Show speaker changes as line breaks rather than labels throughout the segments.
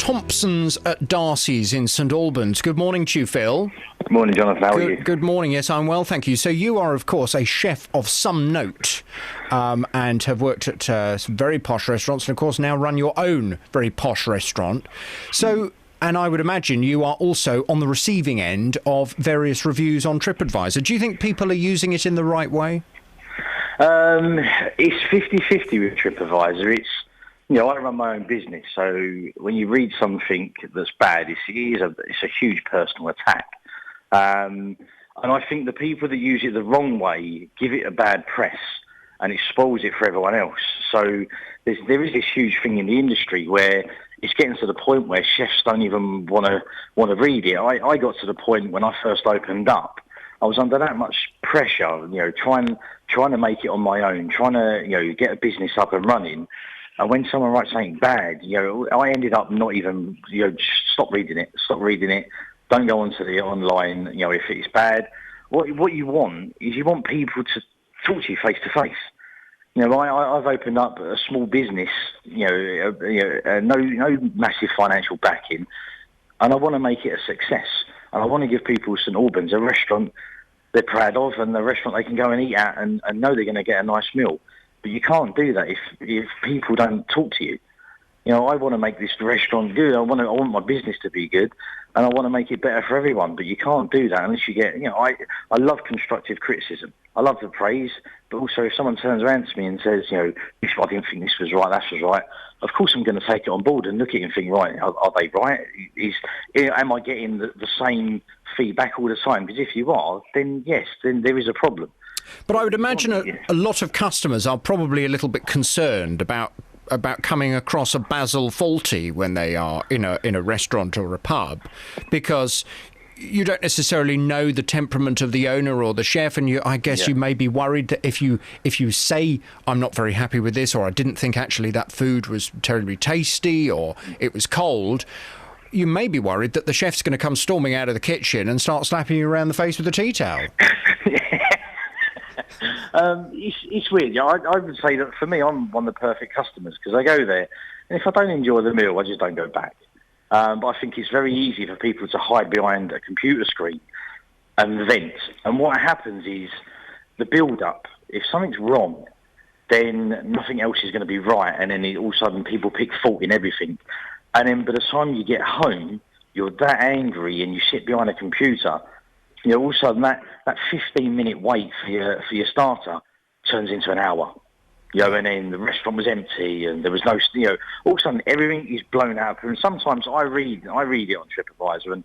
Thompson's at Darcy's in St Albans. Good morning to you, Phil.
Good morning, Jonathan. How are you?
Good morning. Yes, I'm well, thank you. So you are, of course, a chef of some note and have worked at some very posh restaurants and, of course, now run your own very posh restaurant. So, and I would imagine you are also on the receiving end of various reviews on TripAdvisor. Do you think people are using it in the right way?
It's 50-50 with TripAdvisor. It's, you know, I run my own business, so when you read something that's bad, it's a huge personal attack. And I think the people that use it the wrong way give it a bad press, and it spoils it for everyone else. So there is this huge thing in the industry where it's getting to the point where chefs don't even want to read it. I got to the point when I first opened up, I was under that much pressure, you know, trying to make it on my own, trying to, you know, get a business up and running. And when someone writes something bad, you know, I ended up not even, you know, just stop reading it. Don't go onto the online, you know, if it's bad. What you want is you want people to talk to you face to face. You know, I've opened up a small business, no massive financial backing, and I want to make it a success. And I want to give people St Albans a restaurant they're proud of, and a restaurant they can go and eat at and know they're going to get a nice meal. But you can't do that if people don't talk to you. You know, I want to make this restaurant good. I want my business to be good, and I want to make it better for everyone. But you can't do that unless you get, you know, I love constructive criticism. I love the praise, but also if someone turns around to me and says, you know, I didn't think this was right, that was right, of course I'm going to take it on board and look at it and think, right, are they right? Am I getting the same feedback all the time? Because if you are, then yes, then there is a problem.
But I would imagine a lot of customers are probably a little bit concerned about coming across a basil faulty when they are in a restaurant or a pub, because you don't necessarily know the temperament of the owner or the chef, and I guess you may be worried that if you say, I'm not very happy with this, or I didn't think actually that food was terribly tasty, or it was cold, you may be worried that the chef's going to come storming out of the kitchen and start slapping you around the face with a tea towel.
It's weird. I would say that for me, I'm one of the perfect customers, because I go there, and if I don't enjoy the meal, I just don't go back. But I think it's very easy for people to hide behind a computer screen and vent. And what happens is the build-up. If something's wrong, then nothing else is going to be right, and then all of a sudden people pick fault in everything. And then by the time you get home, you're that angry and you sit behind a computer. You know, all of a sudden that 15-minute wait for your starter turns into an hour. You know, and then the restaurant was empty and there was no, you know, all of a sudden everything is blown out. And sometimes I read it on TripAdvisor, and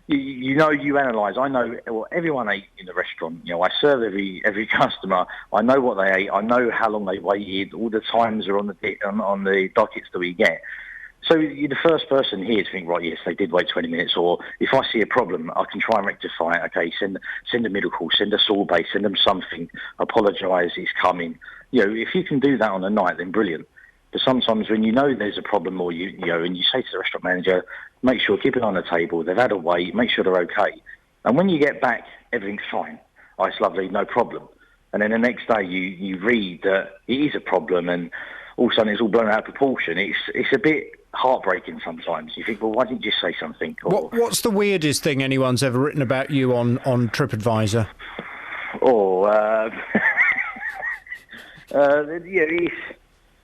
you analyse. I know what everyone ate in the restaurant. You know, I serve every customer. I know what they ate. I know how long they waited. All the times are on the dockets that we get. So you're the first person here to think, right, yes, they did wait 20 minutes, or if I see a problem, I can try and rectify it. Okay, send a middle call, send a sorbet, send them something, apologise, it's coming. You know, if you can do that on a night, then brilliant. But sometimes when you know there's a problem, or you know, and you say to the restaurant manager, make sure, keep it on the table, they've had a wait, make sure they're okay. And when you get back, everything's fine. Oh, it's lovely, no problem. And then the next day you read that it is a problem, and all of a sudden it's all blown out of proportion. It's a bit heartbreaking sometimes. You think, well, why didn't you say something? Or,
what's the weirdest thing anyone's ever written about you on TripAdvisor?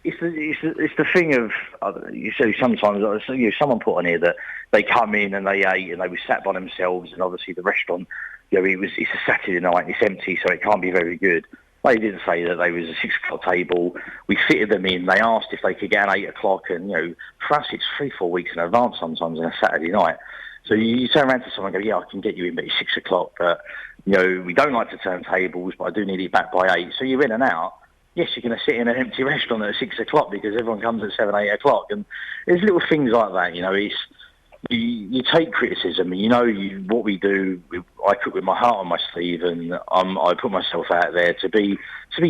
It's the thing of, you see, sometimes someone put on here that they come in and they ate and they were sat by themselves, and obviously the restaurant, you know, it's a Saturday night, it's empty, so it can't be very good. They didn't say that they was a 6 o'clock table. We fitted them in. They asked if they could get an 8 o'clock, and, you know, for us it's 3-4 weeks in advance sometimes on a Saturday night. So you turn around to someone and go, yeah, I can get you in, but it's 6 o'clock. But, you know, we don't like to turn tables, but I do need it back by 8. So you're in and out. Yes, you're going to sit in an empty restaurant at 6 o'clock because everyone comes at 7, 8 o'clock. And there's little things like that, you know. You take criticism, and you know what we do. I cook with my heart on my sleeve, and I put myself out there to be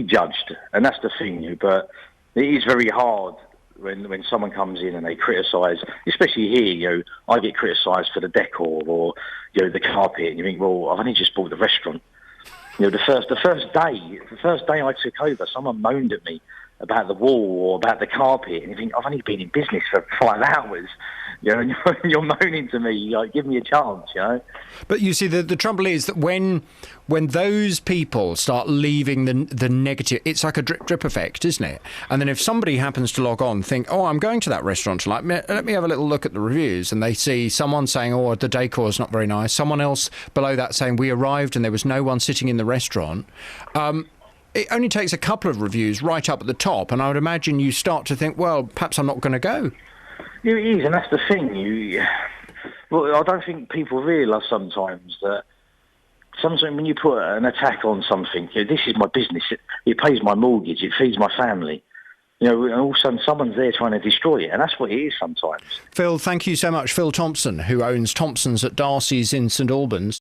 judged, and that's the thing. But it is very hard when someone comes in and they criticise, especially here. You know, I get criticised for the decor or, you know, the carpet, and you think, well, I've only just bought the restaurant. You know, the first day I took over, someone moaned at me about the wall or about the carpet, and you think, I've only been in business for 5 hours, and you're moaning to me, like, give me a chance.
But you see, the trouble is that when those people start leaving the negative, it's like a drip effect, isn't it? And then if somebody happens to log on, think, oh, I'm going to that restaurant tonight, let me have a little look at the reviews, and they see someone saying, oh, the decor is not very nice, someone else below that saying, we arrived and there was no one sitting in the restaurant. It only takes a couple of reviews right up at the top, and I would imagine you start to think, well, perhaps I'm not going to go.
It is, and that's the thing. Well, I don't think people realise sometimes that when you put an attack on something, this is my business, it pays my mortgage, it feeds my family, and all of a sudden someone's there trying to destroy it, and that's what it is sometimes.
Phil, thank you so much. Phil Thompson, who owns Thompson's at Darcy's in St Albans.